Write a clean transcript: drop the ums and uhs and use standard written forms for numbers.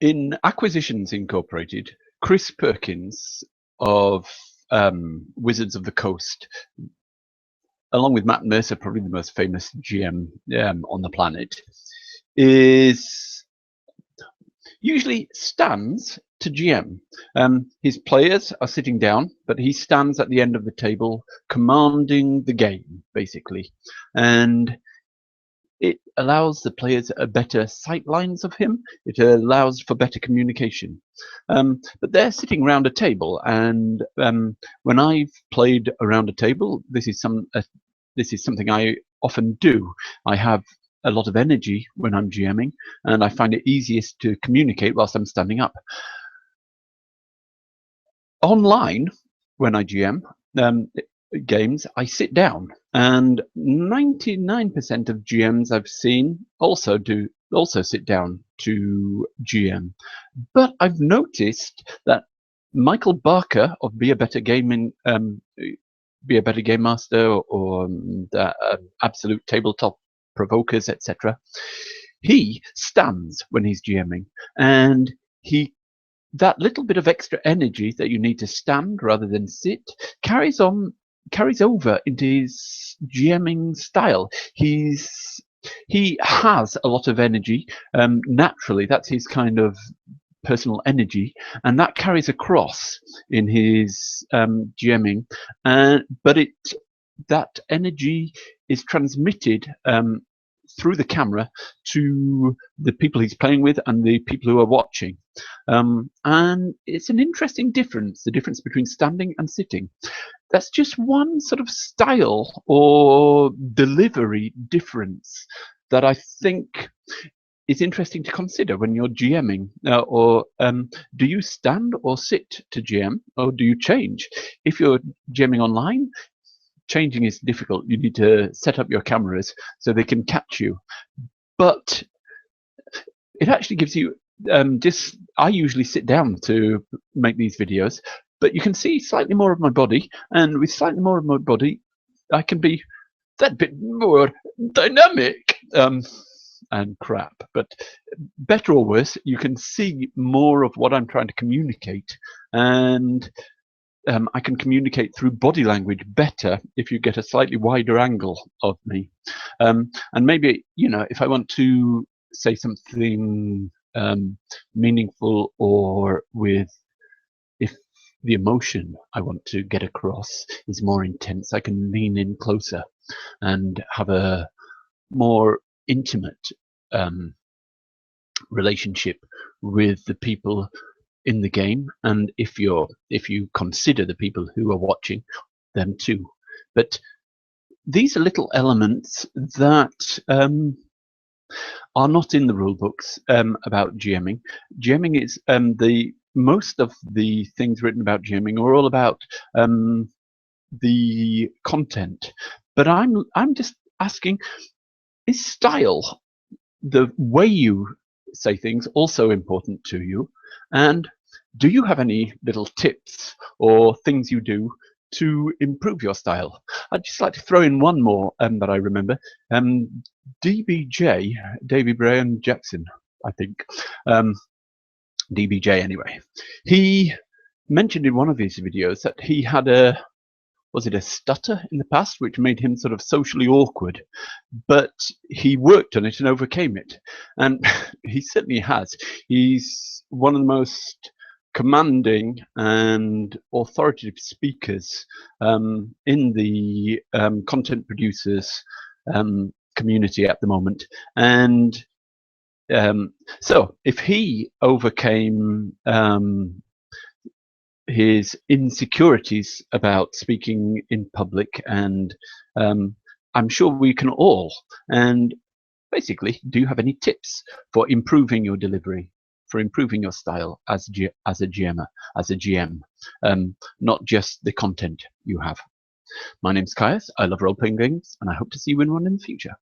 In Acquisitions Incorporated, Chris Perkins of Wizards of the Coast, along with Matt Mercer, probably the most famous GM on the planet, is usually stands to GM. His players are sitting down, but he stands at the end of the table commanding the game, basically. And it allows the players a better sight lines of him. It allows for better communication. But they're sitting around a table, and when I've played around a table, this is something I often do. I have a lot of energy when I'm GMing, and I find it easiest to communicate whilst I'm standing up. Online, when I GM games, I sit down, and 99% of GMs I've seen also sit down to GM. But I've noticed that Michael Barker of Be a Better Gaming, Be a Better Game Master, or Absolute Tabletop Provokers, etc., he stands when he's GMing, and that little bit of extra energy that you need to stand rather than sit carries over into his GMing style. He has a lot of energy naturally. That's his kind of personal energy, and that carries across in his GMing. But that energy is transmitted through the camera to the people he's playing with and the people who are watching. And it's an interesting difference, the difference between standing and sitting. That's just one sort of style or delivery difference that I think is interesting to consider when you're GMing. Do you stand or sit to GM, or do you change? If you're GMing online, changing is difficult. You need to set up your cameras so they can catch you. But it actually gives you I usually sit down to make these videos, but you can see slightly more of my body, and with slightly more of my body, I can be that bit more dynamic and crap. But better or worse, you can see more of what I'm trying to communicate, and I can communicate through body language better if you get a slightly wider angle of me. And maybe, if I want to say something meaningful, or if the emotion I want to get across is more intense, I can lean in closer and have a more intimate relationship with the people in the game, and if you consider the people who are watching, them too. But these are little elements that are not in the rule books about GMing. GMing is most of the things written about GMing are all about the content. But I'm just asking, is style, the way you say things, also important to you? And do you have any little tips or things you do to improve your style? I'd just like to throw in one more that I remember. DBJ, Davy Brian Jackson, I think. DBJ anyway. He mentioned in one of his videos that he had was it a stutter in the past, which made him sort of socially awkward, but he worked on it and overcame it. And he certainly has. He's one of the most commanding and authoritative speakers in the content producers community at the moment. And so if he overcame his insecurities about speaking in public, and I'm sure we can all. And basically, do you have any tips for improving your delivery, for improving your style as a GM, not just the content you have? My name's Caius. I love role-playing games, and I hope to see you in one in the future.